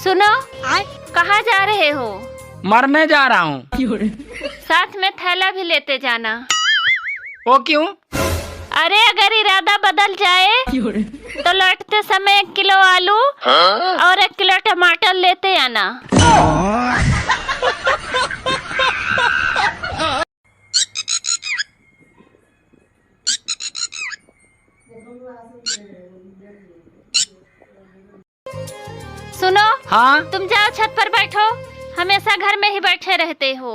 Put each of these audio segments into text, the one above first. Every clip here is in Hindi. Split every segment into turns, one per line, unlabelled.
सुनो, कहाँ जा रहे हो?
मरने जा रहा हूँ।
साथ में थैला भी लेते जाना।
वो क्यों?
अरे अगर इरादा बदल जाए तो लौटते समय 1 किलो आलू और 1 किलो टमाटर लेते आना। सुनो,
हाँ?
तुम जाओ छत पर बैठो, हमेशा घर में ही बैठे रहते हो।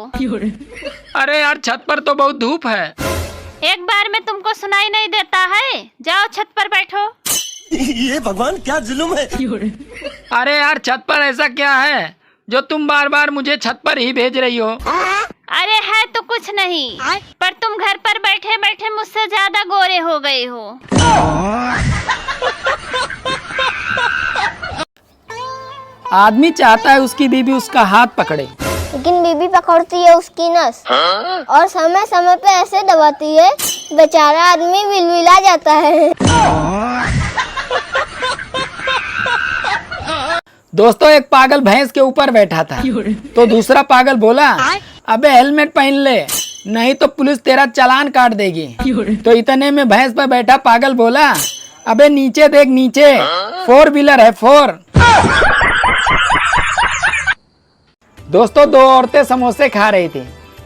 अरे यार, छत पर तो बहुत धूप है।
एक बार में तुमको सुनाई नहीं देता है? जाओ छत पर बैठो।
ये भगवान क्या जुल्म है।
अरे यार, छत पर ऐसा क्या है जो तुम बार बार मुझे छत पर ही भेज रही हो?
अरे है तो कुछ नहीं, पर तुम घर पर बैठे बैठे मुझसे ज्यादा गोरे हो गए हो।
आदमी चाहता है उसकी बीबी उसका हाथ पकड़े,
लेकिन बीबी पकड़ती है उसकी नस और समय समय पे ऐसे दबाती है, बेचारा आदमी विलविला जाता है।
दोस्तों, एक पागल भैंस के ऊपर बैठा था तो दूसरा पागल बोला, अबे हेलमेट पहन ले, नहीं तो पुलिस तेरा चालान काट देगी। तो इतने में भैंस पर बैठा पागल बोला, अबे नीचे देख नीचे, 4 व्हीलर है 4। दोस्तों, 2 औरतें समोसे खा रही थी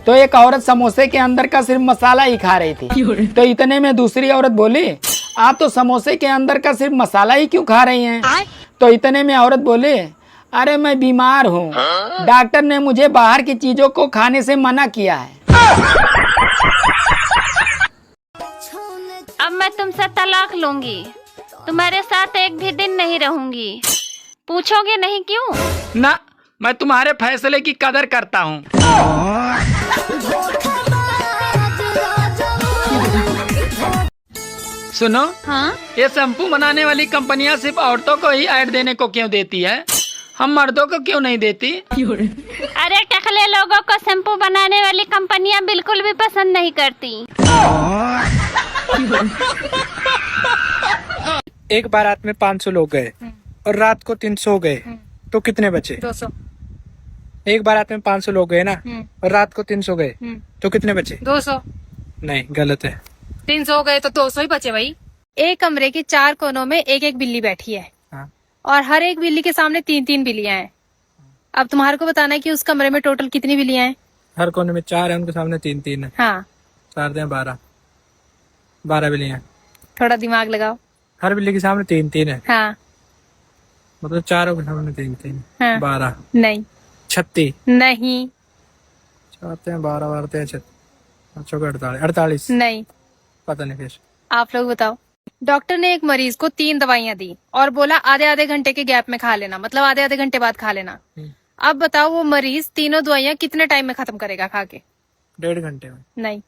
तो एक औरत समोसे के अंदर का सिर्फ मसाला ही खा रही थी। तो इतने में दूसरी औरत बोली, आप तो समोसे के अंदर का सिर्फ मसाला ही क्यों खा रही हैं? तो इतने में औरत बोली, अरे मैं बीमार हूँ, डॉक्टर ने मुझे बाहर की चीजों को खाने से मना किया है।
अब मैं तुमसे तलाक लूंगी, तुम्हारे साथ एक भी दिन नहीं रहूंगी। पूछोगे नहीं क्यों?
ना, मैं तुम्हारे फैसले की कदर करता हूँ। सुनो,
हाँ?
ये शैम्पू बनाने वाली कंपनियां सिर्फ औरतों को ही ऐड देने को क्यों देती है? हम मर्दों को क्यों नहीं देती?
अरे टकले लोगों को शैम्पू बनाने वाली कंपनियां बिल्कुल भी पसंद नहीं करती।
एक बारात में 500 लोग गए और रात को 300 गए, तो कितने बचे?
200।
एक बारात में 500 लोग गए ना और रात को 300 गए, तो कितने बचे?
200।
नहीं, गलत है।
300 गए तो 200 ही बचे भाई। एक कमरे के 4 कोनों में एक एक बिल्ली बैठी है,
हाँ।
और हर एक बिल्ली के सामने 3-3 बिल्लियां हैं। अब तुम्हारे को बताना है कि उस कमरे में टोटल कितनी बिल्लियां हैं।
हर कोने में 4 है, उनके सामने 3-3 है।
हाँ,
4 दें 12 बिल्लियां।
थोड़ा दिमाग लगाओ।
हर बिल्ली के सामने 3-3 है,
हाँ,
मतलब 4 के सामने 3-3,
हाँ।
12।
नहीं
36।
नहीं
4 12 12 48 48।
नहीं,
पता नहीं कैसे।
आप लोग बताओ। डॉक्टर ने एक मरीज को 3 दवाइयां दी और बोला आधे घंटे के गैप में खा लेना, मतलब आधे घंटे बाद खा लेना। अब बताओ वो मरीज तीनों दवाइयां कितने टाइम में खत्म करेगा खा के?
1.5 घंटे में।
नहीं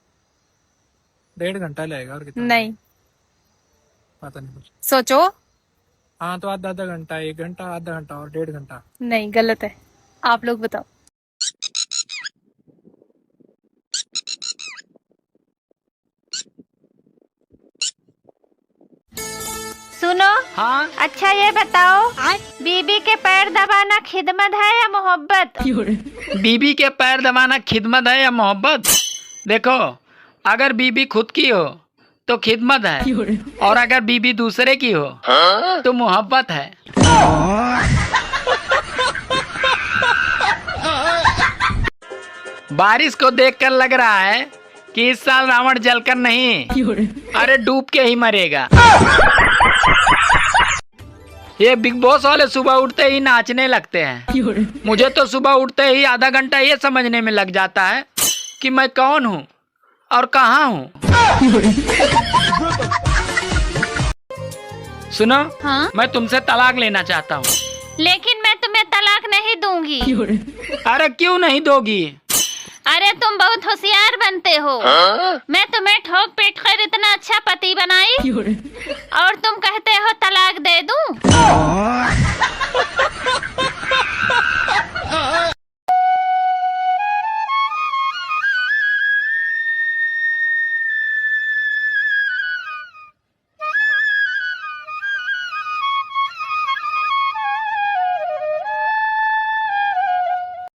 1.5 घंटा लगेगा और कितना?
नहीं,
पता नहीं कुछ।
सोचो।
हाँ, तो आधा घंटा, 1 घंटा, आधा घंटा और 1.5 घंटा।
नहीं, गलत है। आप लोग बताओ।
सुनो,
हाँ?
अच्छा ये बताओ, बीबी के पैर दबाना खिदमत है या मोहब्बत?
बीबी के पैर दबाना खिदमत है या मोहब्बत? देखो, अगर बीबी खुद की हो तो खिदमत है, और अगर बीबी दूसरे की हो तो मोहब्बत है। बारिश को देखकर लग रहा है कि इस साल रावण जलकर नहीं, अरे डूब के ही मरेगा। ये बिग बॉस वाले सुबह उठते ही नाचने लगते हैं। मुझे तो सुबह उठते ही आधा घंटा ये समझने में लग जाता है कि मैं कौन हूँ और कहाँ हूँ। सुनो,
हाँ?
मैं तुमसे तलाक लेना चाहता हूँ।
लेकिन मैं तुम्हें तलाक नहीं दूंगी।
अरे क्यों नहीं दोगी?
अरे तुम बहुत होशियार बनते हो। मैं तुम्हें ठोक पीट कर इतना अच्छा पति बनाई और तुम कहते हो तलाक दे दूं?